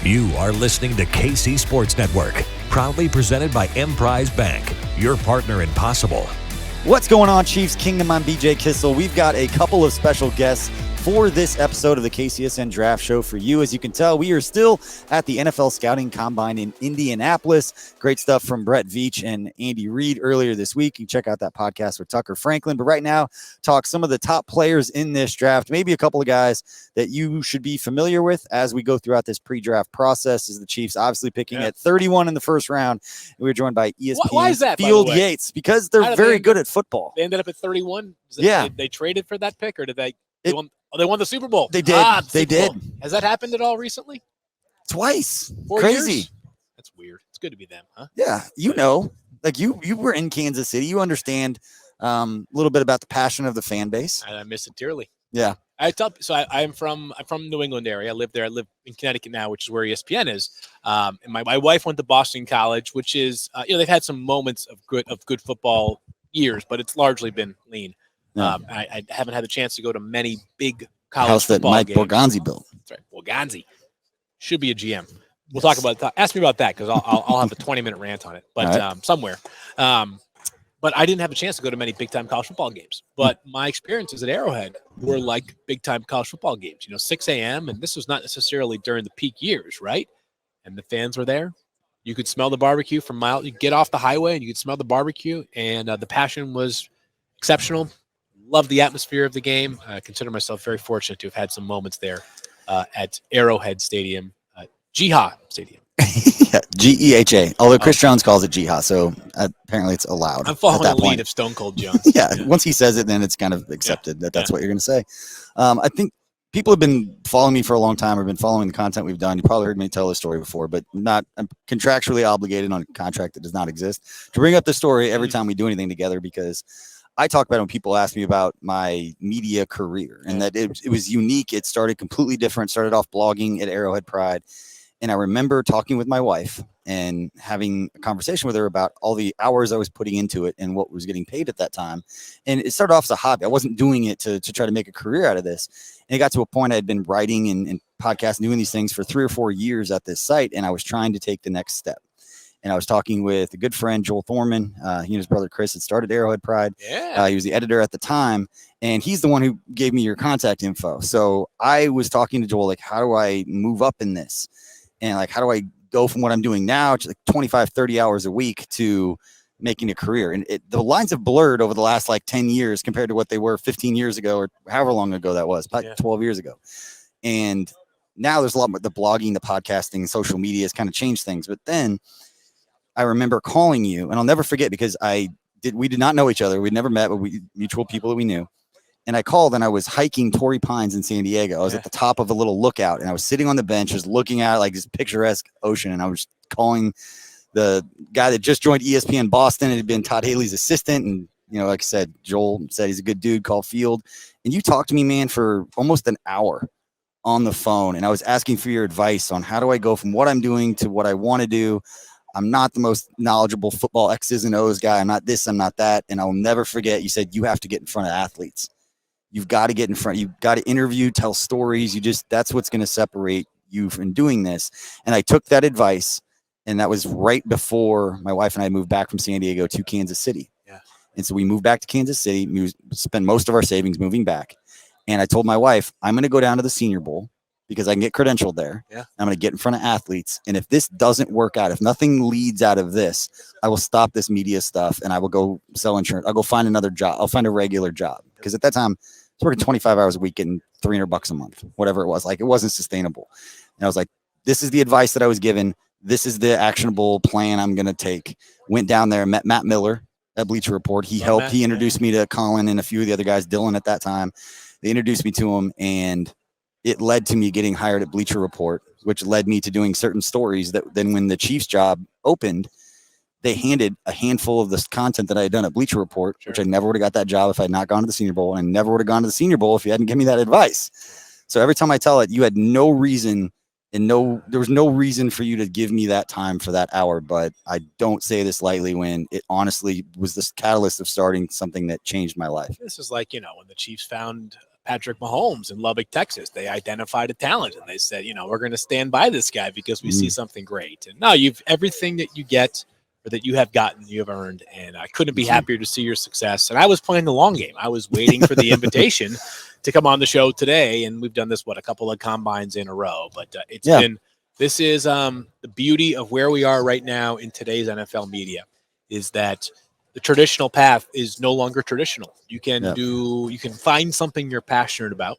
You are listening to KC Sports Network, proudly presented by Emprise Bank, your partner in possible. What's going on, Chiefs Kingdom? I'm BJ Kissel. We've got a couple of special guests for this episode of the KCSN Draft Show for you. As you can tell, we are still at the NFL Scouting Combine in Indianapolis. Great stuff from Brett Veach and Andy Reid earlier this week. You can check out that podcast with Tucker Franklin. But right now, talk some of the top players in this draft, maybe a couple of guys that you should be familiar with as we go throughout this pre-draft process. Is the Chiefs obviously picking at 31 in the first round. We're joined by ESPN Why is that, Field Yates, because they're very good at football. They ended up at 31? Yeah. They traded for that pick, or did they won the Super Bowl? They did. They did. Has that happened at all recently? Twice. 4 Crazy. years? That's weird. It's good to be them, huh? Yeah. You were in Kansas City. You understand a little bit about the passion of the fan base. I miss it dearly. Yeah. I'm from New England area. I live there. I live in Connecticut now, which is where ESPN is. And my wife went to Boston College, which is they've had some moments of good football years, but it's largely been lean. Yeah. I haven't had the chance to go to many big college house that football Mike games. Borgonzi built. That's right. Borgonzi should be a GM. We'll talk about that. Ask me about that, because I'll have a 20-minute rant on it, but right. Somewhere. But I didn't have a chance to go to many big-time college football games. But my experiences at Arrowhead were like big-time college football games. 6 a.m., and this was not necessarily during the peak years, right? And the fans were there. You could smell the barbecue from miles. You get off the highway, and you could smell the barbecue, and the passion was exceptional. Love the atmosphere of the game. I consider myself very fortunate to have had some moments there at Arrowhead Stadium, Jiha Stadium. Yeah, G-E-H-A. Although Chris Jones calls it Jiha, so apparently it's allowed. I'm following the lead of Stone Cold Jones. Yeah, once he says it, then it's kind of accepted that's what you're going to say. I think people have been following me for a long time or been following the content we've done. You probably heard me tell this story before, but I'm contractually obligated on a contract that does not exist to bring up the story every time we do anything together, because I talk about it when people ask me about my media career, and that it was unique. It started completely different. Started off blogging at Arrowhead Pride. And I remember talking with my wife and having a conversation with her about all the hours I was putting into it and what was getting paid at that time. And it started off as a hobby. I wasn't doing it to try to make a career out of this. And it got to a point I had been writing and podcasting, doing these things for 3 or 4 years at this site. And I was trying to take the next step. And I was talking with a good friend, Joel Thorman. He and his brother Chris had started Arrowhead Pride. Yeah. He was the editor at the time, and he's the one who gave me your contact info. So I was talking to Joel, like, how do I move up in this? And like, how do I go from what I'm doing now to like 25, 30 hours a week to making a career? And the lines have blurred over the last like 10 years compared to what they were 15 years ago or however long ago that was, about 12 years ago. And now there's a lot more, the blogging, the podcasting, social media has kind of changed things. But then I remember calling you, and I'll never forget, because we did not know each other. We'd never met, but we mutual people that we knew. And I called, and I was hiking Torrey Pines in San Diego. I was at the top of a little lookout, and I was sitting on the bench, just looking at like this picturesque ocean. And I was calling the guy that just joined ESPN Boston. It had been Todd Haley's assistant. And, like I said, Joel said he's a good dude, call Field. And you talked to me, man, for almost an hour on the phone. And I was asking for your advice on how do I go from what I'm doing to what I want to do. I'm not the most knowledgeable football X's and O's guy. I'm not this, I'm not that. And I'll never forget, you said you have to get in front of athletes. You've got to get in front. You've got to interview, tell stories. That's what's going to separate you from doing this. And I took that advice, and that was right before my wife and I moved back from San Diego to Kansas City. Yeah. And so we moved back to Kansas City. We spent most of our savings moving back. And I told my wife, I'm going to go down to the Senior Bowl because I can get credentialed there. Yeah. I'm going to get in front of athletes. And if this doesn't work out, if nothing leads out of this, I will stop this media stuff and I will go sell insurance. I'll go find another job. I'll find a regular job. Because at that time, I was working 25 hours a week, getting $300 a month, whatever it was. Like, it wasn't sustainable. And I was like, this is the advice that I was given. This is the actionable plan I'm going to take. Went down there, met Matt Miller at Bleacher Report. He helped. He introduced me to Colin and a few of the other guys, Dylan at that time. They introduced me to him, and it led to me getting hired at Bleacher Report, which led me to doing certain stories that then when the Chiefs job opened, they handed a handful of this content that I had done at Bleacher Report, which I never would have got that job if I had not gone to the Senior Bowl, and I never would have gone to the Senior Bowl if you hadn't given me that advice. So every time I tell it, you had no reason and there was no reason for you to give me that time for that hour. But I don't say this lightly when it honestly was this catalyst of starting something that changed my life. This is like, when the Chiefs found Patrick Mahomes in Lubbock, Texas. They identified a talent and they said, we're going to stand by this guy because we see something great. And no, everything that you get or that you have gotten, you have earned. And I couldn't be happier to see your success. And I was playing the long game. I was waiting for the invitation to come on the show today. And we've done this, a couple of combines in a row. But this is the beauty of where we are right now in today's NFL media is that the traditional path is no longer traditional. You can find something you're passionate about,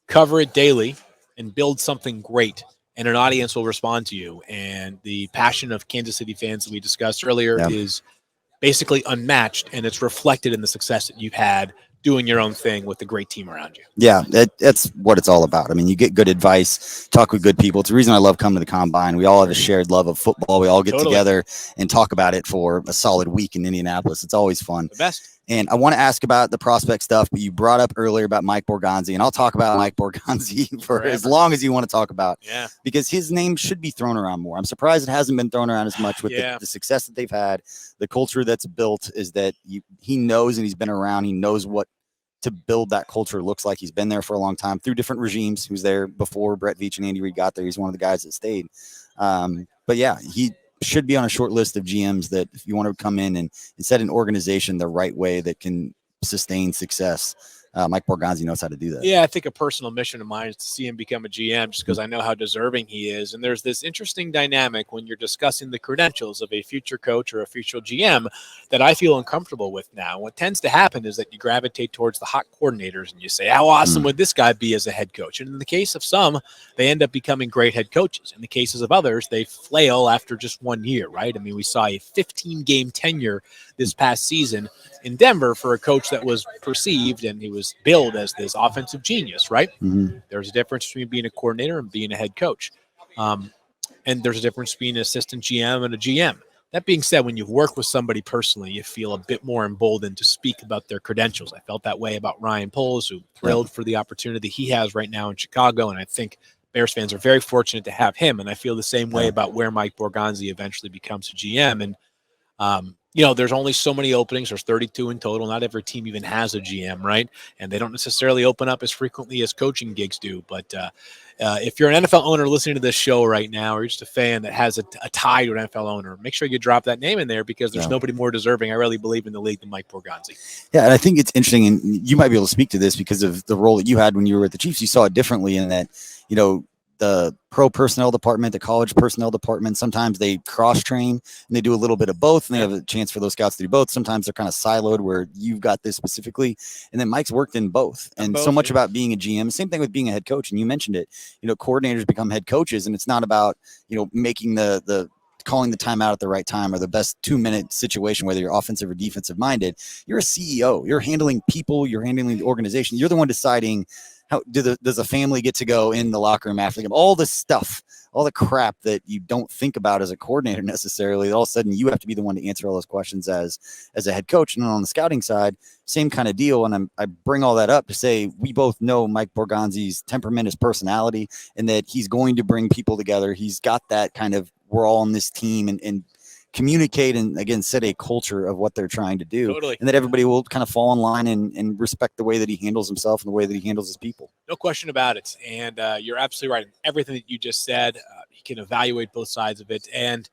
cover it daily, and build something great, and an audience will respond to you. And the passion of Kansas City fans that we discussed earlier is basically unmatched, and it's reflected in the success that you've had doing your own thing with the great team around you. Yeah, that's what it's all about. I mean, you get good advice, talk with good people. It's the reason I love coming to the Combine. We all have a shared love of football. We all get together and talk about it for a solid week in Indianapolis. It's always fun. The best. And I want to ask about the prospect stuff, but you brought up earlier about Mike Borgonzi, and I'll talk about Mike Borgonzi for as long as you want to talk about. Yeah. Because his name should be thrown around more. I'm surprised it hasn't been thrown around as much with the success that they've had. The culture that's built is that he knows, and he's been around. He knows what to build that culture looks like. He's been there for a long time through different regimes. He was there before Brett Veach and Andy Reid got there. He's one of the guys that stayed. But yeah, he should be on a short list of GMs that if you want to come in and set an organization the right way that can sustain success. Mike Borgonzi knows how to do that. Yeah, I think a personal mission of mine is to see him become a GM just because I know how deserving he is. And there's this interesting dynamic when you're discussing the credentials of a future coach or a future GM that I feel uncomfortable with now. What tends to happen is that you gravitate towards the hot coordinators and you say, how awesome would this guy be as a head coach? And in the case of some, they end up becoming great head coaches. In the cases of others, they flail after just 1 year, right? I mean, we saw a 15-game tenure this past season in Denver for a coach that was perceived and he was billed as this offensive genius, right? There's a difference between being a coordinator and being a head coach. And there's a difference between an assistant GM and a GM. That being said, when you've worked with somebody personally, you feel a bit more emboldened to speak about their credentials. I felt that way about Ryan Poles, who thrilled for the opportunity he has right now in Chicago. And I think Bears fans are very fortunate to have him. And I feel the same way about where Mike Borgonzi eventually becomes a GM. And, there's only so many openings. There's 32 in total. Not every team even has a GM, right? And they don't necessarily open up as frequently as coaching gigs do. But if you're an NFL owner listening to this show right now, or you're just a fan that has a tie to an NFL owner, make sure you drop that name in there because there's nobody more deserving, I really believe, in the league than Mike Borgonzi. Yeah, and I think it's interesting, and you might be able to speak to this because of the role that you had when you were at the Chiefs. You saw it differently in that, the pro personnel department, the college personnel department, sometimes they cross train and they do a little bit of both and they have a chance for those scouts to do both. Sometimes they're kind of siloed where you've got this specifically. And then Mike's worked in both. And so much about being a GM, same thing with being a head coach. And you mentioned it, coordinators become head coaches, and it's not about, making the calling the timeout at the right time or the best 2-minute situation, whether you're offensive or defensive minded. You're a CEO, you're handling people, you're handling the organization. You're the one deciding how does a family get to go in the locker room after the game? All this stuff, all the crap that you don't think about as a coordinator necessarily. All of a sudden, you have to be the one to answer all those questions as a head coach. And on the scouting side, same kind of deal. And I bring all that up to say we both know Mike Borgonzi's temperament, his personality, and that he's going to bring people together. He's got that kind of we're all on this team and communicate and, again, set a culture of what they're trying to do. Totally. And that everybody will kind of fall in line and respect the way that he handles himself and the way that he handles his people. No question about it. And you're absolutely right. Everything that you just said, he can evaluate both sides of it. And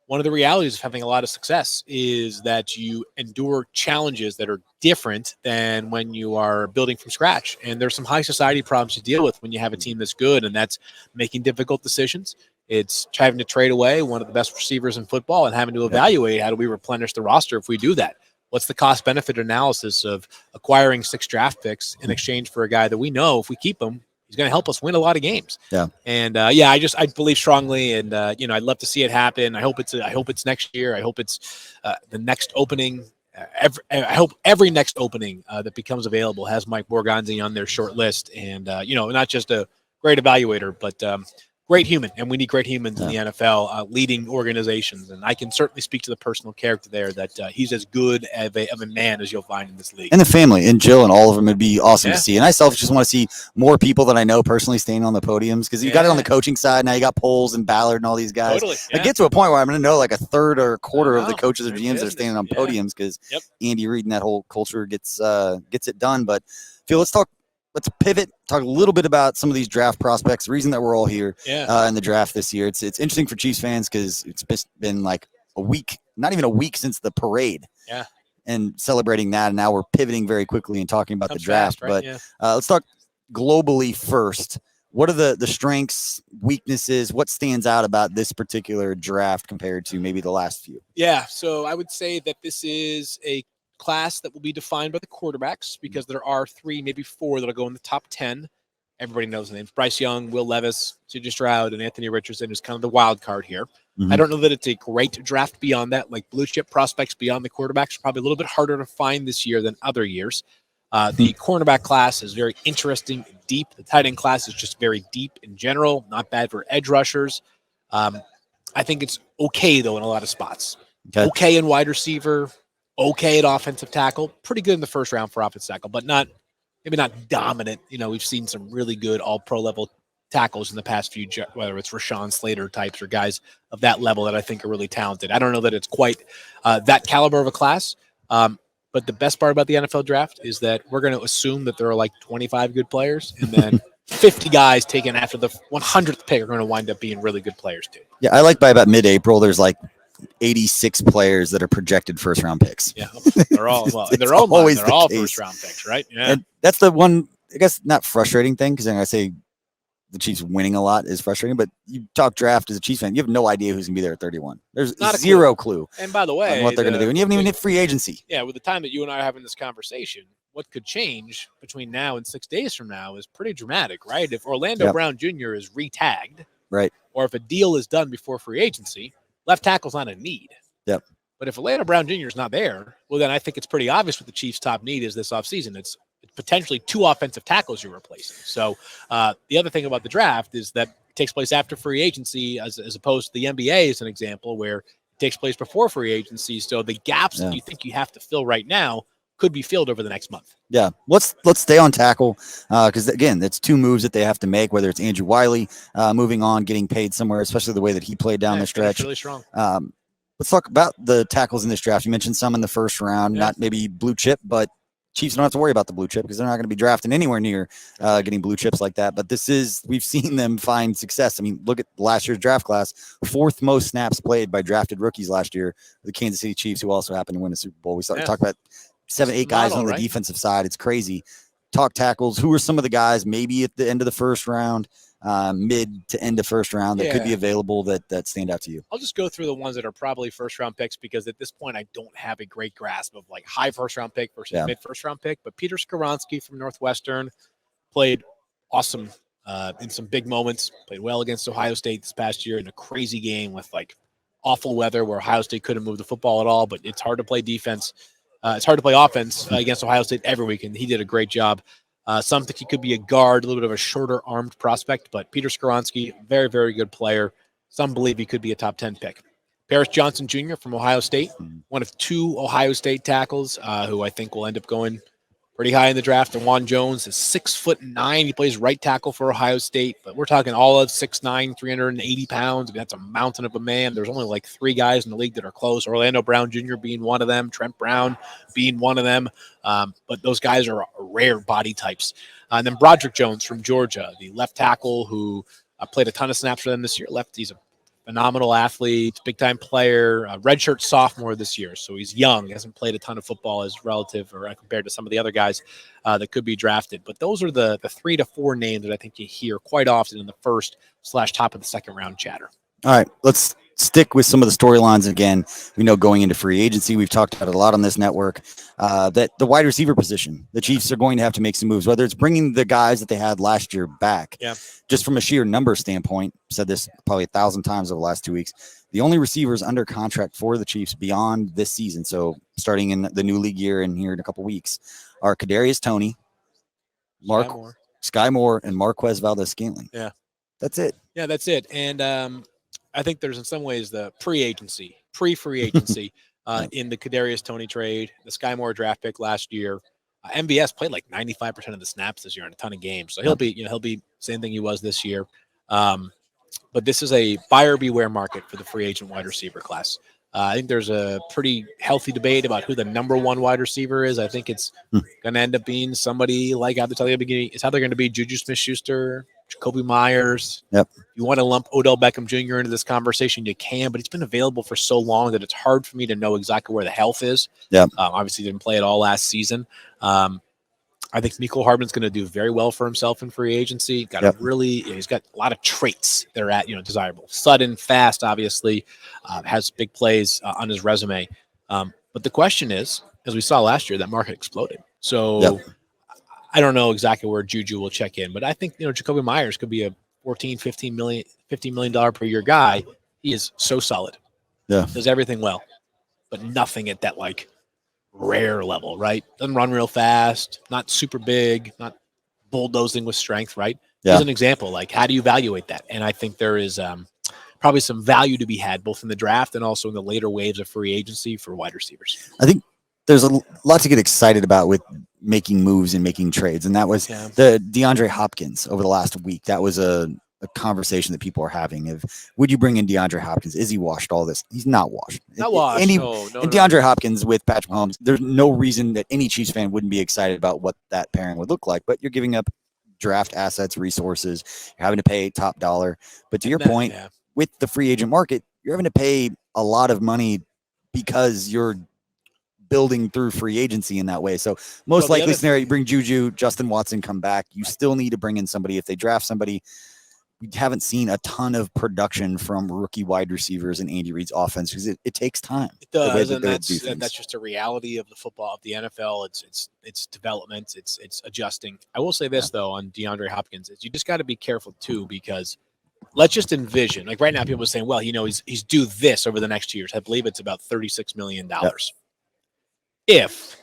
one of the realities of having a lot of success is that you endure challenges that are different than when you are building from scratch. And there's some high society problems to deal with when you have a team that's good, and that's making difficult decisions. It's having to trade away one of the best receivers in football and having to evaluate how do we replenish the roster if we do that. What's the cost-benefit analysis of acquiring 6 draft picks in exchange for a guy that we know if we keep him, he's going to help us win a lot of games. Yeah. And I believe strongly, and I'd love to see it happen. I hope it's next year. I hope it's the next opening. I hope every next opening that becomes available has Mike Borgonzi on their short list, and not just a great evaluator, but great human, and we need great humans in the NFL leading organizations. And I can certainly speak to the personal character there that he's as good of a man as you'll find in this league. And the family, and Jill and all of them would be awesome to see. And I self just want to see more people that I know personally staying on the podiums, because you got it on the coaching side. Now you got Poles and Ballard and all these guys. Totally. I get to a point where I'm going to know like a third or a quarter of the coaches or GMs that are standing on podiums because Andy Reid and that whole culture gets it done. But Phil, let's talk let's pivot, talk a little bit about some of these draft prospects. The reason that we're all here in the draft this year. It's interesting for Chiefs fans because it's been like a week, not even a week since the parade. Yeah. And celebrating that, and now we're pivoting very quickly and talking about the draft. Fast, right? But let's talk globally first. What are the strengths, weaknesses? What stands out about this particular draft compared to maybe the last few? Yeah, so I would say that this is a class that will be defined by the quarterbacks because there are 3, maybe 4 that'll go in the top 10. Everybody knows the names: Bryce Young, Will Levis, C.J. Stroud, and Anthony Richardson is kind of the wild card here. Mm-hmm. I don't know that it's a great draft beyond that. Like blue chip prospects beyond the quarterbacks are probably a little bit harder to find this year than other years. The cornerback class is very interesting, deep. The tight end class is just very deep in general. Not bad for edge rushers. I think it's okay, though, in a lot of spots. Okay in wide receiver, okay at offensive tackle. Pretty good in the first round for offensive tackle, but maybe not dominant. You know, we've seen some really good all-pro level tackles in the past few, whether it's Rashawn Slater types or guys of that level that I think are really talented. I don't know that it's quite that caliber of a class. But the best part about the NFL draft is that we're going to assume that there are like 25 good players, and then 50 guys taken after the 100th pick are going to wind up being really good players too. Yeah, I like by about mid-April, there's like 86 players that are projected first-round picks. Yeah, they're all they're all first-round picks, right? Yeah, and that's the one, I guess, not frustrating thing, because then I say the Chiefs winning a lot is frustrating, but you talk draft as a Chiefs fan, you have no idea who's going to be there at 31. There's zero clue. And by the way, on what they're going to do, and you haven't even hit free agency. Yeah, with the time that you and I are having this conversation, what could change between now and 6 days from now is pretty dramatic, right? If Orlando Brown Jr. is re-tagged, right, or if a deal is done before free agency, left tackle's not a need. Yep. But if Orlando Brown Jr. is not there, well, then I think it's pretty obvious what the Chiefs' top need is this offseason. It's potentially 2 offensive tackles you're replacing. So the other thing about the draft is that it takes place after free agency as opposed to the NBA as an example where it takes place before free agency. So the gaps that you think you have to fill right now could be filled over the next month. Yeah. Let's stay on tackle because, again, it's 2 moves that they have to make, whether it's Andrew Wiley moving on, getting paid somewhere, especially the way that he played down the stretch. Really strong. Let's talk about the tackles in this draft. You mentioned some in the first round, not maybe blue chip, but Chiefs don't have to worry about the blue chip because they're not going to be drafting anywhere near getting blue chips like that. But we've seen them find success. I mean, look at last year's draft class, 4th most snaps played by drafted rookies last year, the Kansas City Chiefs, who also happened to win the Super Bowl. We talked about 7-8 guys on the defensive side. It's crazy. Talk tackles. Who are some of the guys maybe at the end of the first round, mid to end of first round that could be available that stand out to you? I'll just go through the ones that are probably first round picks because at this point I don't have a great grasp of like high first round pick versus mid first round pick. But Peter Skoronski from Northwestern played awesome in some big moments, played well against Ohio State this past year in a crazy game with like awful weather where Ohio State couldn't move the football at all, but it's hard to play defense. It's hard to play offense against Ohio State every week, and he did a great job. Some think he could be a guard, a little bit of a shorter armed prospect, but Peter Skoronski, very, very good player. Some believe he could be a top 10 pick. Paris Johnson Jr. from Ohio State, one of 2 Ohio State tackles who I think will end up going pretty high in the draft. DeJuan Jones is 6'9". He plays right tackle for Ohio State, but we're talking all of 6'9", 380 pounds. I mean, that's a mountain of a man. There's only like 3 guys in the league that are close. Orlando Brown Jr. being one of them, Trent Brown being one of them. But those guys are rare body types. And then Broderick Jones from Georgia, the left tackle who played a ton of snaps for them this year. He's a phenomenal athlete, big-time player, redshirt sophomore this year. So he's young, hasn't played a ton of football as relative or compared to some of the other guys that could be drafted. But those are the 3 to 4 names that I think you hear quite often in the first/top of the second round chatter. All right, let's stick with some of the storylines again. We know going into free agency, we've talked about it a lot on this network, that the wide receiver position, the Chiefs are going to have to make some moves, whether it's bringing the guys that they had last year back. Yeah. Just from a sheer number standpoint, said this probably 1,000 times over the last 2 weeks, the only receivers under contract for the Chiefs beyond this season, so starting in the new league year and here in a couple weeks, are Kadarius Toney, Sky Moore, and Marquez Valdes-Scantling. Yeah. That's it. Yeah, that's it. And I think there's in some ways the pre-free agency in the Kadarius Toney trade, the Sky Moore draft pick last year. MVS played like 95% of the snaps this year in a ton of games, so he'll be same thing he was this year. But this is a buyer beware market for the free agent wide receiver class. I think there's a pretty healthy debate about who the number one wide receiver is. I think it's going to end up being somebody like I have to tell you at the beginning. It's either going to be Juju Smith-Schuster, Jacoby Myers. Yep. If you want to lump Odell Beckham Jr. into this conversation, you can, but he's been available for so long that it's hard for me to know exactly where the health is. Yep. Obviously, didn't play at all last season. I think Mecole Hardman's going to do very well for himself in free agency. He's got a lot of traits that are desirable. Sudden, fast, obviously, has big plays on his resume. But the question is, as we saw last year, that market exploded. So I don't know exactly where Juju will check in, but I think Jacoby Myers could be a $15 million per year guy. He is so solid. Yeah, does everything well, but nothing at that rare level, right? Doesn't run real fast, not super big, not bulldozing with strength, right? Yeah. Here's an example. How do you evaluate that? And I think there is probably some value to be had both in the draft and also in the later waves of free agency for wide receivers. I think there's a lot to get excited about with making moves and making trades. And that was the DeAndre Hopkins over the last week. That was a conversation that people are having of, would you bring in DeAndre Hopkins? Is he washed all this? He's not washed. Not washed. And no. DeAndre Hopkins with Patrick Mahomes, there's no reason that any Chiefs fan wouldn't be excited about what that pairing would look like. But you're giving up draft assets, resources. You're having to pay top dollar. But to your point, with the free agent market, you're having to pay a lot of money because you're building through free agency in that way. So most likely scenario, you bring Juju, Justin Watson come back. You still need to bring in somebody. If they draft somebody, we haven't seen a ton of production from rookie wide receivers in Andy Reid's offense because it takes time. It does, and that's just a reality of the football of the NFL. It's development, it's adjusting. I will say this though on DeAndre Hopkins is you just got to be careful too, because let's just envision right now people are saying, well, he's due this over the next 2 years. I believe it's about $36 million. If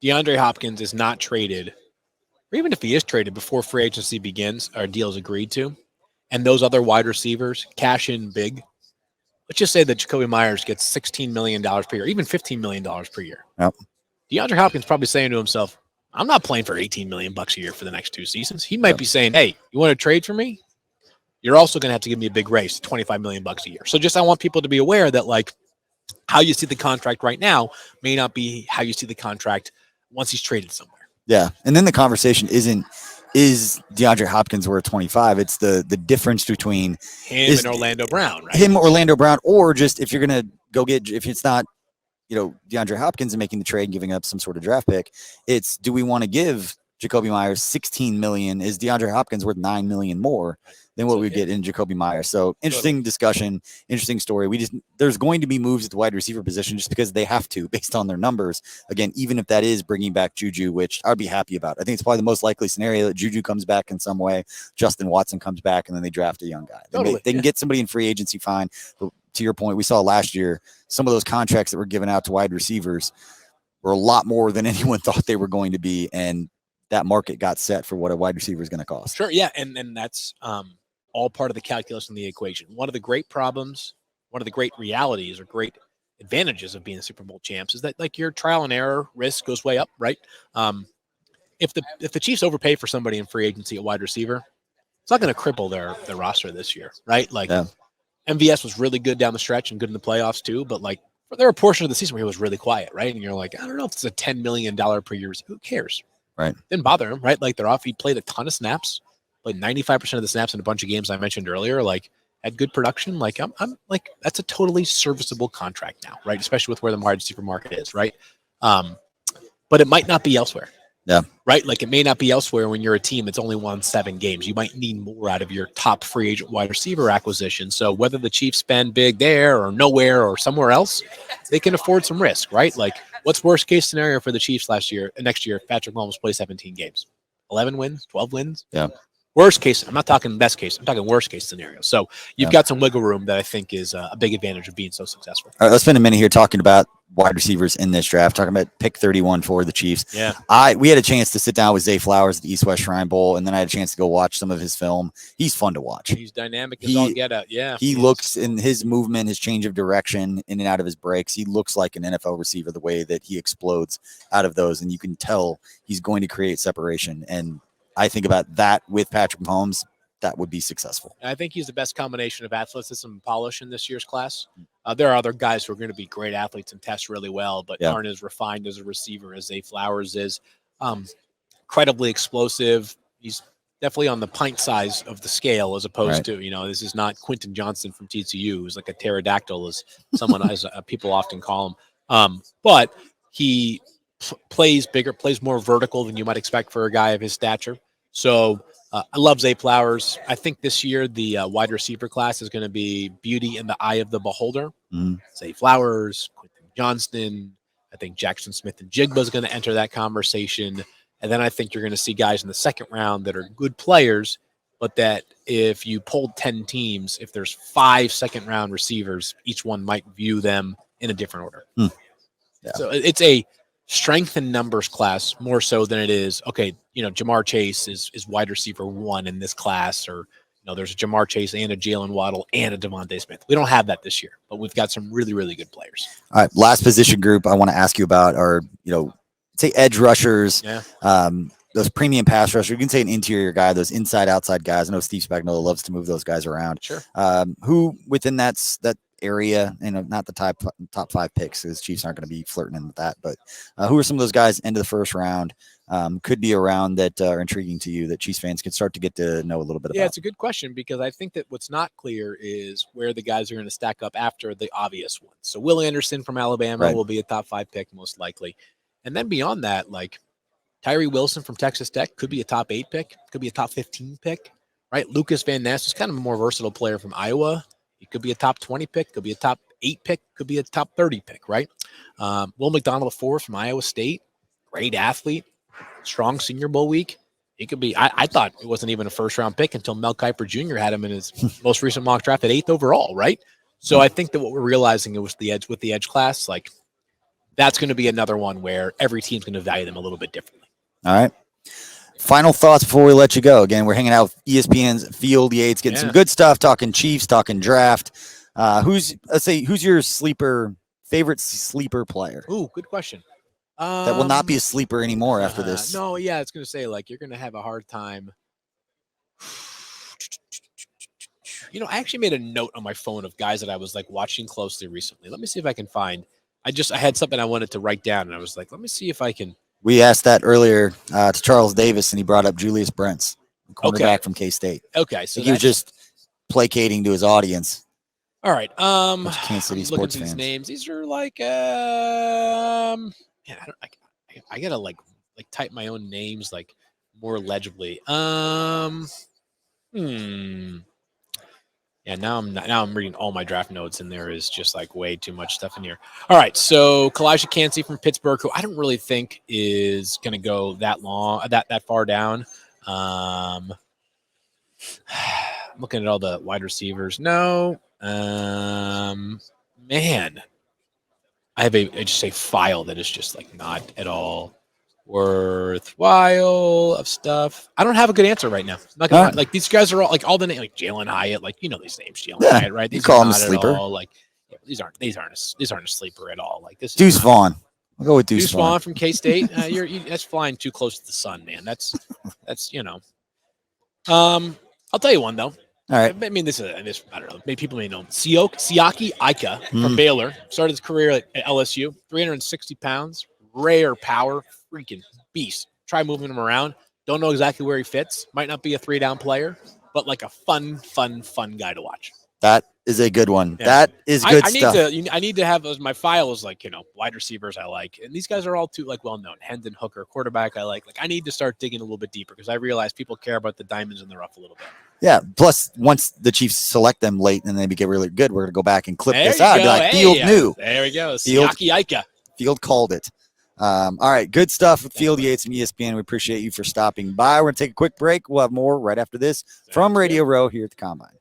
DeAndre Hopkins is not traded, or even if he is traded before free agency begins or deal is agreed to, and those other wide receivers cash in big, let's just say that Jacoby Myers gets $16 million per year, even $15 million per year. Yep. DeAndre Hopkins probably saying to himself, I'm not playing for $18 million a year for the next 2 seasons. He might be saying, hey, you want to trade for me? You're also going to have to give me a big raise, $25 million a year. So I want people to be aware that how you see the contract right now may not be how you see the contract once he's traded somewhere. Yeah. And then the conversation is DeAndre Hopkins worth 25? It's the difference between him and Orlando Brown, right? Him, Orlando Brown, or just if you're going to go get, if it's not, DeAndre Hopkins and making the trade and giving up some sort of draft pick, it's, do we want to give Jacoby Myers $16 million? Is DeAndre Hopkins worth $9 million more than what we get in Jacoby Myers? So interesting discussion, interesting story. There's going to be moves at the wide receiver position just because they have to based on their numbers. Again, even if that is bringing back Juju, which I'd be happy about. I think it's probably the most likely scenario that Juju comes back in some way, Justin Watson comes back, and then they draft a young guy. They can get somebody in free agency, fine. But to your point, we saw last year, some of those contracts that were given out to wide receivers were a lot more than anyone thought they were going to be. And that market got set for what a wide receiver is going to cost. Sure. Yeah. And that's all part of the calculus in the equation. One of the great problems, one of the great realities or great advantages of being Super Bowl champs is that your trial and error risk goes way up, right? If the Chiefs overpay for somebody in free agency at wide receiver, it's not going to cripple their roster this year, right? MVS was really good down the stretch and good in the playoffs too, but there were portions of the season where he was really quiet, right? And you're like, I don't know if it's a $10 million per year. Who cares? Right. Didn't bother him, right? They're off. He played a ton of snaps, played 95% of the snaps in a bunch of games I mentioned earlier, had good production. I'm that's a totally serviceable contract now, right? Especially with where the wide receiver market is, right? But it might not be elsewhere. Yeah. Right? It may not be elsewhere when you're a team that's only won 7 games. You might need more out of your top free agent wide receiver acquisition. So whether the Chiefs spend big there or nowhere or somewhere else, they can afford some risk, right? What's worst case scenario for the Chiefs next year if Patrick Mahomes plays 17 games? 11 wins, 12 wins? Yeah. Worst case, I'm not talking best case, I'm talking worst case scenario. So you've got some wiggle room that I think is a big advantage of being so successful. All right, let's spend a minute here talking about wide receivers in this draft, talking about pick 31 for the Chiefs. Yeah. We had a chance to sit down with Zay Flowers at the East-West Shrine Bowl, and then I had a chance to go watch some of his film. He's fun to watch. He's dynamic as all get out. Yeah. He looks in his movement, his change of direction in and out of his breaks. He looks like an NFL receiver the way that he explodes out of those, and you can tell he's going to create separation. And I think about that with Patrick Mahomes, that would be successful. I think he's the best combination of athleticism and polish in this year's class. There are other guys who are going to be great athletes and test really well, but Yeah. aren't as refined as a receiver as Zay Flowers is. Incredibly explosive. He's definitely on the pint size of the scale as opposed to, this is not Quentin Johnson from TCU, who's like a pterodactyl, as someone as people often call him. But he plays bigger, plays more vertical than you might expect for a guy of his stature. So I love Zay Flowers. I think this year the wide receiver class is going to be beauty in the eye of the beholder. Zay Flowers, Quentin Johnston. I think Jackson Smith and Jigba is going to enter that conversation. And then I think you're going to see guys in the second round that are good players, but that if you polled 10 teams, if there's 5 second-round receivers, each one might view them in a different order. Yeah. So it's a strength and numbers class more so than it is, okay, Jamar Chase is wide receiver 1 in this class, or there's a Jamar Chase and a Jalen Waddle and a Devontae Smith. We don't have that this year, but we've got some really, really good players. All right, last position group I want to ask you about are, say edge rushers, those premium pass rushers. You can say an interior guy, those inside outside guys. I know Steve Spagnuolo loves to move those guys around. Sure. Who within that area, not the top 5 picks, because Chiefs aren't going to be flirting in with that, but who are some of those guys into the first round, could be around that are intriguing to you that Chiefs fans can start to get to know a little bit about? Yeah, it's a good question, because I think that what's not clear is where the guys are going to stack up after the obvious ones. So Will Anderson from Alabama will be a top 5 pick most likely. And then beyond that, like Tyree Wilson from Texas Tech could be a top 8 pick, could be a top 15 pick, right? Lucas Van Ness is kind of a more versatile player from Iowa. He could be a top 20 pick, could be a top 8 pick, could be a top 30 pick, right? Will McDonald IV from Iowa State, great athlete, strong Senior Bowl week. He could be, I thought it wasn't even a first-round pick until Mel Kiper Jr. had him in his most recent mock draft at 8th overall, right? So I think that what we're realizing is with the edge class, like that's going to be another one where every team's going to value them a little bit differently. All right. Final thoughts before we let you go. Again, we're hanging out with ESPN's Field Yates, getting some good stuff, talking Chiefs, talking draft. Who's your favorite sleeper player? Ooh, good question. That will not be a sleeper anymore after this. No, yeah, it's going to say, like, you're going to have a hard time. I actually made a note on my phone of guys that I was, like, watching closely recently. Let me see if I can find. I had something I wanted to write down, and I was like, let me see if I can. We asked that earlier to Charles Davis, and he brought up Julius Brents, cornerback from K-State. Okay, so he was just placating to his audience. All right. Kansas City sports fans. These names. These are like I gotta like type my own names like more legibly. Yeah, now I'm reading all my draft notes, and there is just like way too much stuff in here. All right, so Kalijah Kancey from Pittsburgh, who I don't really think is going to go that far down. I'm looking at all the wide receivers. No, man, I have just a file that is just like not at all worthwhile of stuff. I don't have a good answer right now. I'm not gonna like these guys are all like all the names, like Jalen Hyatt, like these names, Jalen Hyatt, right? These you call are him a not sleeper. at all, like these aren't a sleeper at all. Like this is Deuce Vaughn. I'll go with Deuce Vaughn from K-State. That's flying too close to the sun, man. That's I'll tell you one though. All right. I mean, this I don't know. Maybe people may know him. Siaki Ika from Baylor started his career at LSU. 360 pounds, rare power, freaking beast. Try moving him around. Don't know exactly where he fits. Might not be a 3-down player, but like a fun guy to watch. That is a good one. Yeah. That is good stuff. I need to have those. My file is like, wide receivers I like. And these guys are all too like well known. Hendon Hooker, quarterback I like. Like I need to start digging a little bit deeper because I realize people care about the diamonds in the rough a little bit. Yeah. Plus, once the Chiefs select them late and they get really good, we're going to go back and clip this out. Be like, Field knew. There we go. Siaki Ika. Field called it. All right. Good stuff with Field Yates and ESPN. We appreciate you for stopping by. We're going to take a quick break. We'll have more right after this from Radio Row here at the Combine.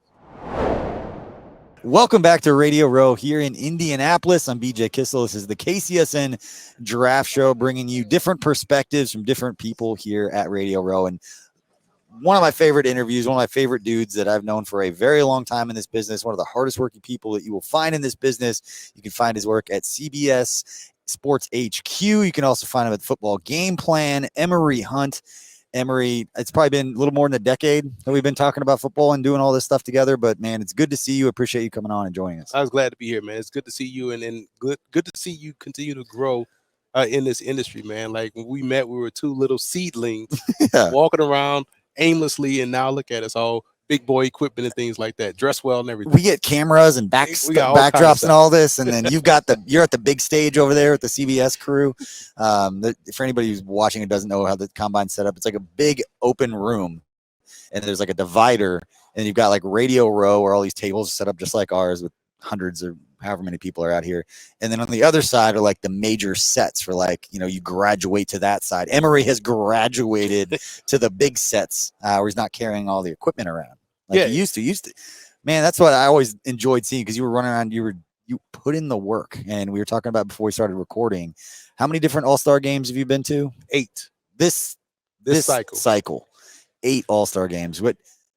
Welcome back to Radio Row here in Indianapolis. I'm BJ Kissel. This is the KCSN Draft Show, bringing you different perspectives from different people here at Radio Row. And one of my favorite interviews, one of my favorite dudes that I've known for a very long time in this business, one of the hardest working people that you will find in this business. You can find his work at CBS Sports HQ. You can also find him at Football Game Plan, Emory Hunt. Emory, it's probably been a little more than a decade that we've been talking about football and doing all this stuff together. But man, it's good to see you. Appreciate you coming on and joining us. I was glad to be here, man. It's good to see you, and good to see you continue to grow in this industry, man. Like when we met, we were two little seedlings walking around aimlessly, and now look at us, all big boy equipment and things like that. Dress well and everything. We get cameras and backdrops and all this, and then you're at the big stage over there with the CBS crew. For anybody who's watching and doesn't know how the combine's set up, it's like a big open room, and there's like a divider, and you've got like radio row where all these tables are set up just like ours with hundreds or however many people are out here. And then on the other side are like the major sets for like, you graduate to that side. Emory has graduated to the big sets where he's not carrying all the equipment around like he used to. Man, that's what I always enjoyed seeing, because you were running around, you put in the work. And we were talking about before we started recording, how many different All-Star games have you been to? 8. This cycle. 8 All-Star games.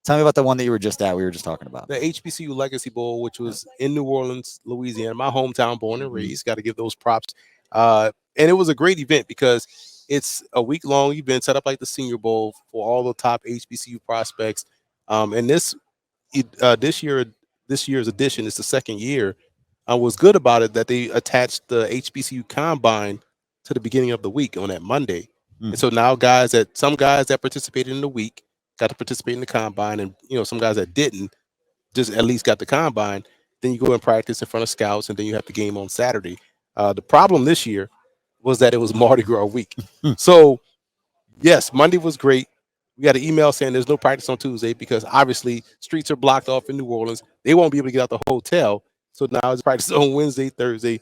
Tell me about the one that you were just at. We were just talking about the HBCU Legacy Bowl, which was in New Orleans, Louisiana, my hometown, born and raised. Got to give those props. And it was a great event because it's a week-long event set up like the Senior Bowl for all the top HBCU prospects. And this year's edition is the second year. What's good about it that they attached the HBCU Combine to the beginning of the week on that Monday. And so now some guys that participated in the week got to participate in the combine, and some guys that didn't just at least got the combine. Then you go and practice in front of scouts, and then you have the game on Saturday. The problem this year was that it was Mardi Gras week. So yes, Monday was great. We got an email saying there's no practice on Tuesday because obviously streets are blocked off in New Orleans. They won't be able to get out the hotel. So now it's practice on Wednesday, Thursday,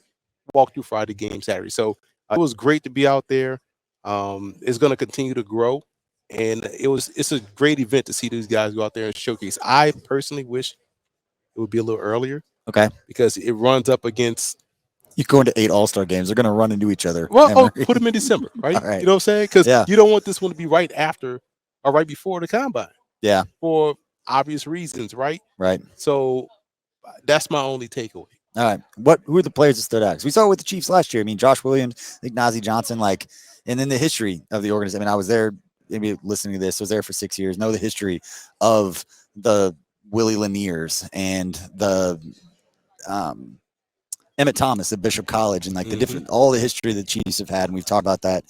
walk through Friday, game Saturday. So it was great to be out there. It's going to continue to grow. And it's a great event to see these guys go out there and showcase. I personally wish it would be a little earlier. Okay. Because it runs up against. You go into 8 All-Star games. They're going to run into each other. Well, put them in December, right? Right. You know what I'm saying? Because you don't want this one to be right after or right before the combine. Yeah. For obvious reasons, right? Right. So that's my only takeaway. All right. Who are the players that stood out? Because we saw it with the Chiefs last year. I mean, Josh Williams, I think Najee Johnson, and then the history of the organization. I mean, I was there. Maybe listening to this, I was there for 6 years, know the history of the Willie Laniers and the Emmett Thomas at Bishop College, and all the history the Chiefs have had. And we've talked about that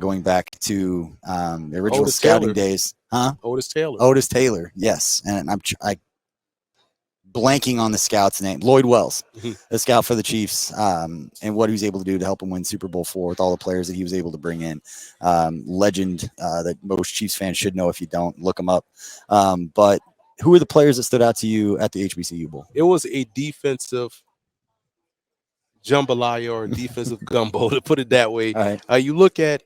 going back to the original Otis scouting Taylor. Days. Huh? Otis Taylor. Yes. And I'm blanking on the scout's name, Lloyd Wells, the scout for the Chiefs, and what he was able to do to help him win Super Bowl IV with all the players that he was able to bring in. Legend that most Chiefs fans should know. If you don't, look him up. But who are the players that stood out to you at the HBCU Bowl? It was a defensive jambalaya or defensive gumbo, to put it that way. Right. You look at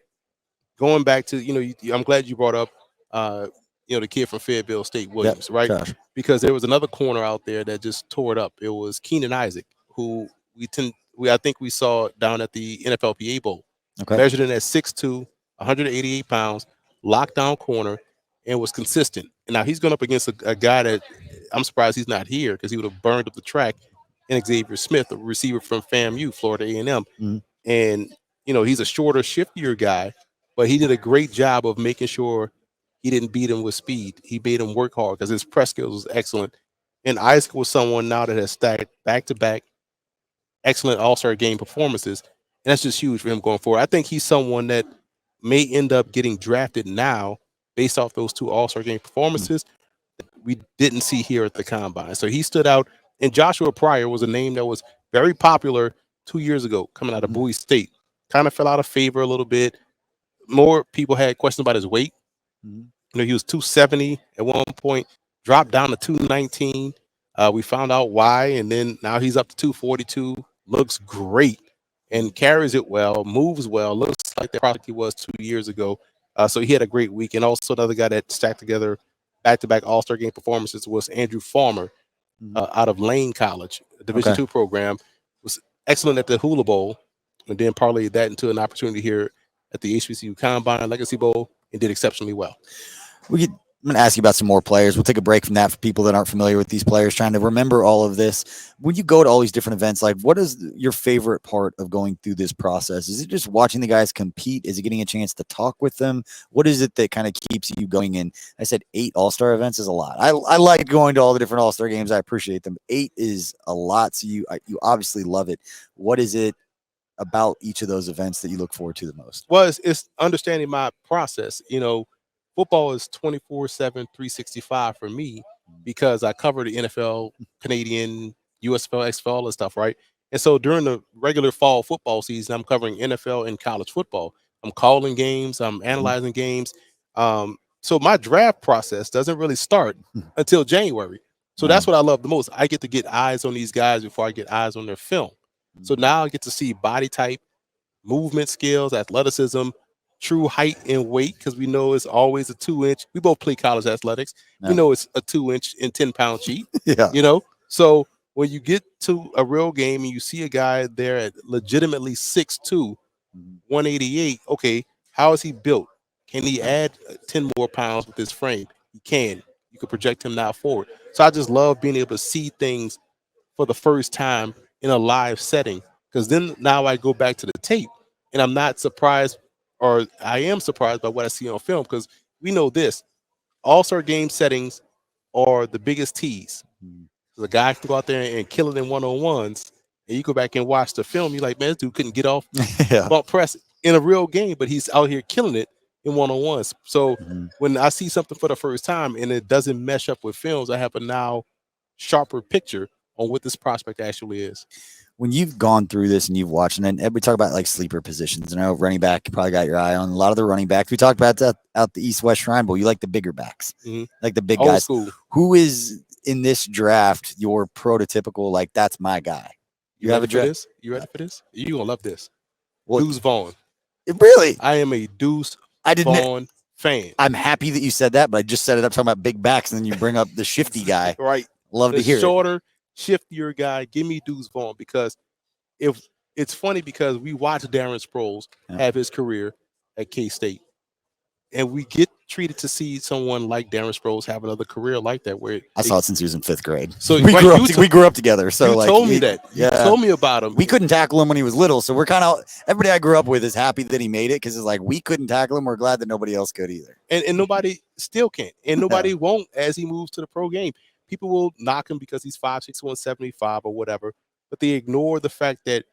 going back to, I'm glad you brought up, the kid from Fayetteville State, Williams, right? Josh. Because there was another corner out there that just tore it up. It was Keenan Isaac, who I think we saw down at the NFLPA Bowl. Okay. Measured in at 6'2", 188 pounds, lockdown corner, and was consistent. And now he's going up against a guy that I'm surprised he's not here, because he would have burned up the track, and Xavier Smith, a receiver from FAMU, Florida A&M. And, he's a shorter, shiftier guy, but he did a great job of making sure he didn't beat him with speed. He made him work hard because his press skills was excellent. And Isaac was someone now that has stacked back-to-back excellent All-Star game performances. And that's just huge for him going forward. I think he's someone that may end up getting drafted now based off those 2 All-Star game performances that we didn't see here at the Combine. So he stood out. And Joshua Pryor was a name that was very popular 2 years ago coming out of Bowie State. Kind of fell out of favor a little bit. More people had questions about his weight. He was 270 at one point, dropped down to 219. We found out why, and then now he's up to 242. Looks great and carries it well, moves well. Looks like the product he was 2 years ago. So he had a great week. And also another guy that stacked together back-to-back All-Star game performances was Andrew Farmer out of Lane College, a Division II program. Was excellent at the Hula Bowl, and then parlayed that into an opportunity here at the HBCU Combine Legacy Bowl, and did exceptionally well. I'm going to ask you about some more players. We'll take a break from that for people that aren't familiar with these players, trying to remember all of this. When you go to all these different events, like what is your favorite part of going through this process? Is it just watching the guys compete? Is it getting a chance to talk with them? What is it that kind of keeps you going in? I said 8 All-Star events is a lot. I like going to all the different All-Star games. I appreciate them. 8 is a lot. So you obviously love it. What is it about each of those events that you look forward to the most? Well, it's understanding my process. Football is 24/7, 365 for me because I cover the NFL, Canadian, USFL, XFL, all that stuff, right? And so during the regular fall football season, I'm covering NFL and college football. I'm calling games, I'm analyzing games. So my draft process doesn't really start until January. So that's what I love the most. I get to get eyes on these guys before I get eyes on their film. So now I get to see body type, movement skills, athleticism, true height and weight, because we know it's always a 2-inch. We both play college athletics. Yeah. We know it's a 2-inch and 10-pound sheet. Yeah. So when you get to a real game and you see a guy there at legitimately 6'2", 188, okay, how is he built? Can he add 10 more pounds with his frame? He can. You can project him now forward. So I just love being able to see things for the first time in a live setting, because then now I go back to the tape and I'm not surprised, or I am surprised by what I see on film, because we know this all-star game settings are the biggest tease. The guy can go out there and kill it in one-on-ones, and you go back and watch the film, you're like, man, this dude couldn't get off bump press in a real game, but he's out here killing it in one-on-ones. So when I see something for the first time and it doesn't mesh up with films, I have a now sharper picture on what this prospect actually is. When you've gone through this and you've watched, and then we talk about like sleeper positions, and I know running back, you probably got your eye on a lot of the running backs. We talked about that out the East-West Shrine Bowl. You like the bigger backs, like the big Old guys. school. Who is in this draft your prototypical, like, that's my guy? You have a draft? You ready for this? You gonna love this. Deuce Vaughn. Really? I am a Deuce Vaughn fan. I'm happy that you said that, but I just set it up talking about big backs, and then you bring up the shifty guy. Right. Love to hear shorter, shiftier guy. Give me Deuce Vaughn, because if it's funny, because we watched Darren Sproles have his career at K-State, and we get treated to see someone like Darren Sproles have another career like that. Where I saw it since he was in 5th grade. So we grew up together. So you told me that. You told me about him. We couldn't tackle him when he was little, so we're kind of, everybody I grew up with is happy that he made it, because it's like we couldn't tackle him. We're glad that nobody else could either. And nobody still can't, and nobody won't as he moves to the pro game. People will knock him because he's 5'6", 175 or whatever, but they ignore the fact that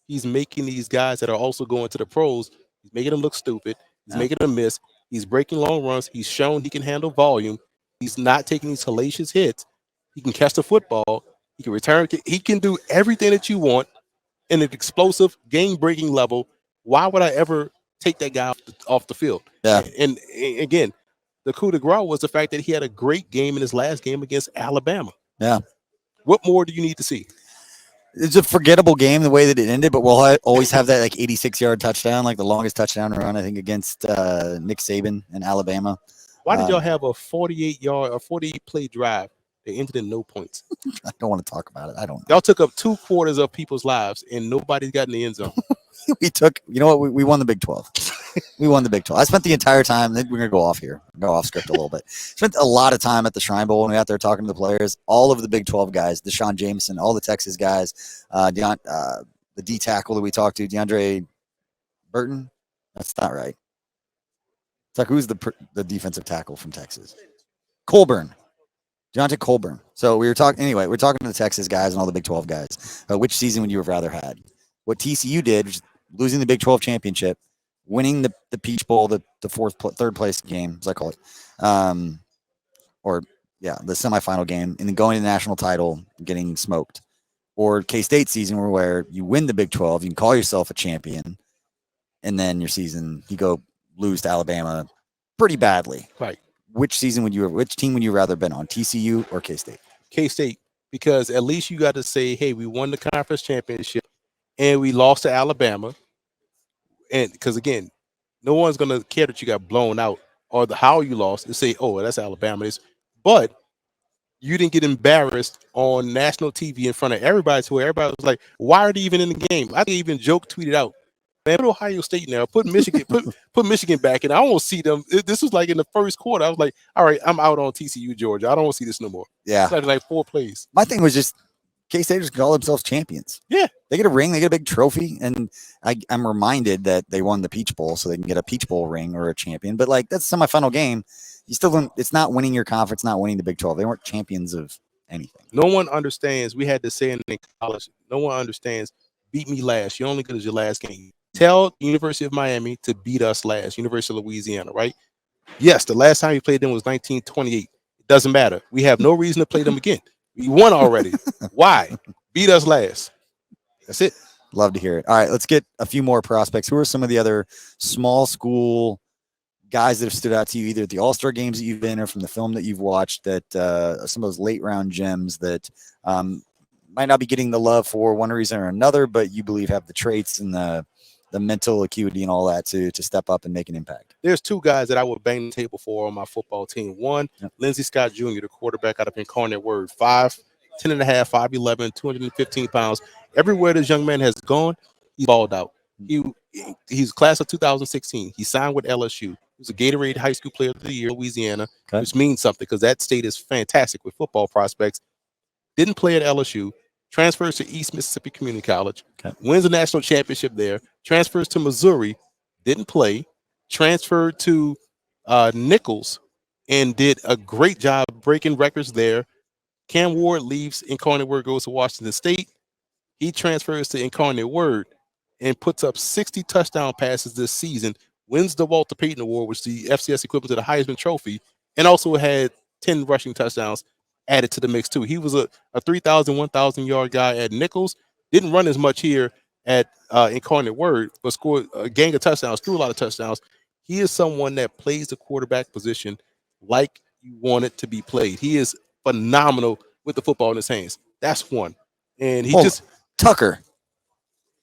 he's making these guys that are also going to the pros, he's making them look stupid. He's making them miss. He's breaking long runs. He's shown he can handle volume. He's not taking these hellacious hits. He can catch the football. He can return. He can do everything that you want in an explosive, game-breaking level. Why would I ever take that guy off the field? Yeah. And again, the coup de grace was the fact that he had a great game in his last game against Alabama. Yeah. What more do you need to see? It's a forgettable game the way that it ended, but we'll always have that like 86-yard touchdown, like the longest touchdown run, I think, against Nick Saban in Alabama. Why did y'all have a 48-yard or 48-play drive that ended in no points? I don't want to talk about it. I don't know. Y'all took up 2/4 of people's lives, and nobody's got in the end zone. We took, you know what? We won the Big 12. We won the Big 12. I spent the entire time, then we're going to go off here, go off script a little bit. Spent a lot of time at the Shrine Bowl, and we out there talking to the players, all of the Big 12 guys, Deshaun Jameson, all the Texas guys, the D tackle that we talked to, DeAndre Burton. That's not right. It's like, who's the defensive tackle from Texas? Colburn. Deontay Colburn. So we were talking, anyway, we're talking to the Texas guys and all the Big 12 guys. Which season would you have rather had? What TCU did, was losing the Big 12 championship, winning the Peach Bowl, the third place game, as I call it, the semifinal game, and then going to the national title, getting smoked. Or K-State season where you win the Big 12, you can call yourself a champion, and then your season, you go lose to Alabama pretty badly. Right. Which team would you rather been on, TCU or K-State? K-State, because at least you got to say, hey, we won the conference championship and we lost to Alabama. And because, again, no one's going to care that you got blown out or how you lost and say, oh, that's Alabama. But you didn't get embarrassed on national TV in front of everybody, to where everybody was like, why are they even in the game? I think even Joke tweeted out, Man, put Ohio State now. Put Michigan. Put Michigan back, and I won't see them. This was like in the first quarter. I was like, all right, I'm out on TCU, Georgia. I don't want to see this no more. Yeah. It's like 4 plays. My thing was just K-State just call themselves champions. Yeah. They get a ring, they get a big trophy, and I'm reminded that they won the Peach Bowl, so they can get a Peach Bowl ring or a champion. But like that's a semifinal game. You still don't, it's not winning your conference, not winning the Big 12. They weren't champions of anything. No one understands. We had to say in college, no one understands. Beat me last. You're only good as your last game. Tell University of Miami to beat us last. University of Louisiana, right? Yes, the last time we played them was 1928. It doesn't matter. We have no reason to play them again. We won already. Why? Beat us last. That's it. Love to hear it. All right, let's get a few more prospects. Who are some of the other small school guys that have stood out to you, either at the All-Star games that you've been or from the film that you've watched, that some of those late round gems that might not be getting the love for one reason or another, but you believe have the traits and the mental acuity and all that to step up and make an impact? There's 2 guys that I would bang the table for on my football team. One, Lindsey Scott Jr., the quarterback out of Incarnate Word, 5'10 and a half, 5'11", 215 pounds. Everywhere this young man has gone, he balled out. He's class of 2016. He signed with LSU. He was a Gatorade High School Player of the Year, Louisiana, which means something because that state is fantastic with football prospects. Didn't play at LSU. Transfers to East Mississippi Community College, wins a national championship there, transfers to Missouri, didn't play, transferred to Nichols, and did a great job breaking records there. Cam Ward leaves Incarnate Word, goes to Washington State. He transfers to Incarnate Word and puts up 60 touchdown passes this season, wins the Walter Payton Award, which is the FCS equivalent to the Heisman Trophy, and also had 10 rushing touchdowns added to the mix too. He was a 3,000, 1,000 yard guy at Nichols. Didn't run as much here at Incarnate Word, but scored a gang of touchdowns, threw a lot of touchdowns. He is someone that plays the quarterback position like you want it to be played. He is phenomenal with the football in his hands. That's one. And he Tucker.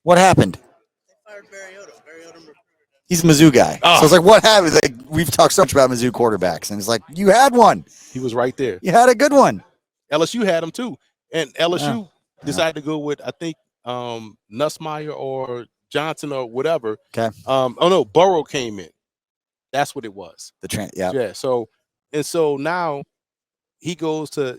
What happened? He's a Mizzou guy. Oh. So it's like, what happened? Like, we've talked so much about Mizzou quarterbacks, and it's like, you had one. He was right there. You had a good one. LSU had him too. And LSU decided to go with, I think, Nussmeier or Johnson or whatever. Okay. Burrow came in. That's what it was. Yeah. So now he goes to,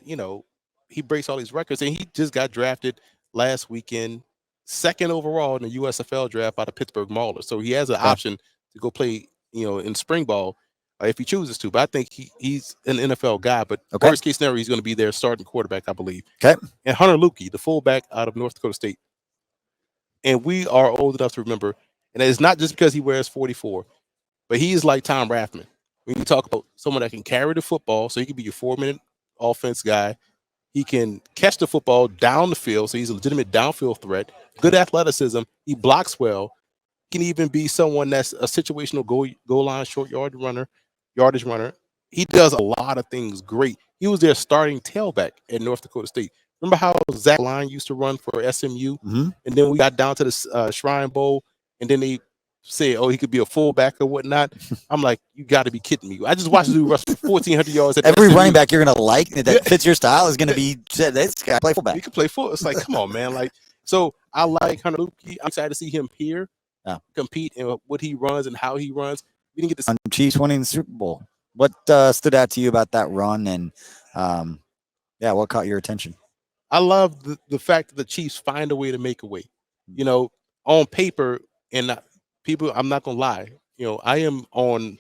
he breaks all these records, and he just got drafted last weekend, 2nd overall in the USFL draft by the Pittsburgh Maulers. So he has an option to go play, in spring ball if he chooses to. But I think he's an NFL guy. But worst case scenario, he's going to be their starting quarterback, I believe. Okay. And Hunter Lukey, the fullback out of North Dakota State. And we are old enough to remember, and it's not just because he wears 44, but he is like Tom Rathman. When you talk about someone that can carry the football, so he can be your 4-minute offense guy. He can catch the football down the field, so he's a legitimate downfield threat. Good athleticism. He blocks well. He can even be someone that's a situational goal line short yardage runner. He does a lot of things great. He was their starting tailback at North Dakota State. Remember how Zach Line used to run for SMU? Mm-hmm. And then we got down to the Shrine Bowl, and then they say, he could be a fullback or whatnot. I'm like, you got to be kidding me. I just watched the dude rush 1,400 yards. Every running back you're going to like that fits your style is going to be, this guy play fullback. He can play full. It's like, come on, man. So I like Hunter Lukey. I'm excited to see him here compete and what he runs and how he runs. We didn't get to Chiefs winning the Super Bowl. What stood out to you about that run, and what caught your attention? I love the fact that the Chiefs find a way to make a way. On paper, and people, I'm not gonna lie. I am on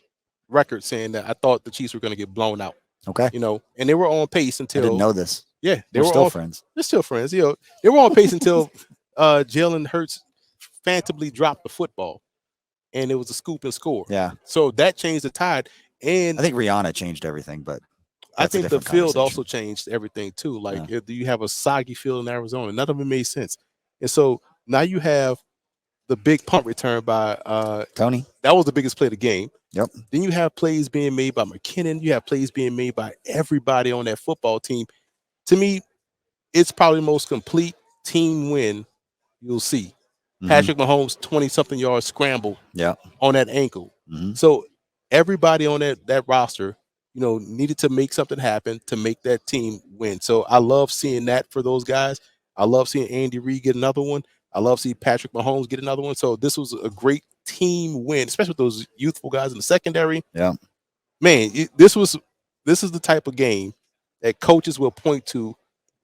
record saying that I thought the Chiefs were going to get blown out. Okay. And they were on pace until. I didn't know this. Yeah, We're still friends. They're still friends. They were on pace until Jalen Hurts phantomly dropped the football, and it was a scoop and score. Yeah. So that changed the tide. And I think Rihanna changed everything, but I think the field also changed everything too. You have a soggy field in Arizona. None of it made sense. And so now you have the big punt return by Tony. That was the biggest play of the game. Yep. Then you have plays being made by McKinnon. You have plays being made by everybody on that football team. To me, it's probably the most complete team win you'll see. Mm-hmm. Patrick Mahomes, 20-something yards scramble on that ankle. Mm-hmm. So everybody on that roster, needed to make something happen to make that team win. So I love seeing that for those guys. I love seeing Andy Reid get another one. I love to see Patrick Mahomes get another one. So this was a great team win, especially with those youthful guys in the secondary. Yeah. Man, this is the type of game that coaches will point to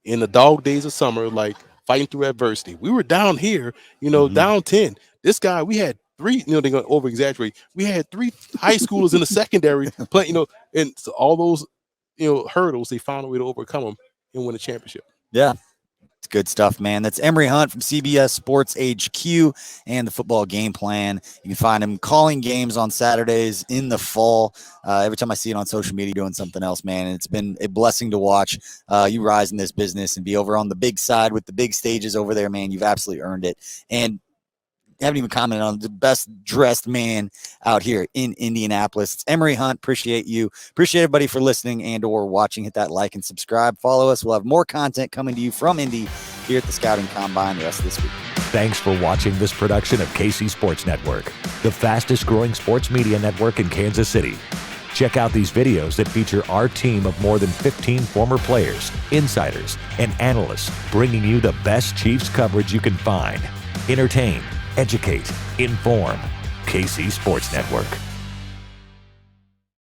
in the dog days of summer, like fighting through adversity. We were down here, down 10. This guy, we had 3, they're going to over exaggerate. We had 3 high schoolers in the secondary playing, and so all those, hurdles, they found a way to overcome them and win a championship. Yeah. It's good stuff, man. That's Emory Hunt from CBS Sports HQ and the Football Game Plan. You can find him calling games on Saturdays in the fall. Every time I see it on social media doing something else, man, and it's been a blessing to watch you rise in this business and be over on the big side with the big stages over there, man. You've absolutely earned it. And haven't even commented on the best dressed man out here in Indianapolis. It's Emory Hunt. Appreciate you. Appreciate everybody for listening and or watching. Hit that like and subscribe. Follow us. We'll have more content coming to you from Indy here at the Scouting Combine the rest of this week. Thanks for watching this production of KC Sports Network, the fastest growing sports media network in Kansas City. Check out these videos that feature our team of more than 15 former players, insiders, and analysts, bringing you the best Chiefs coverage you can find. Entertain, educate, inform. KC Sports Network.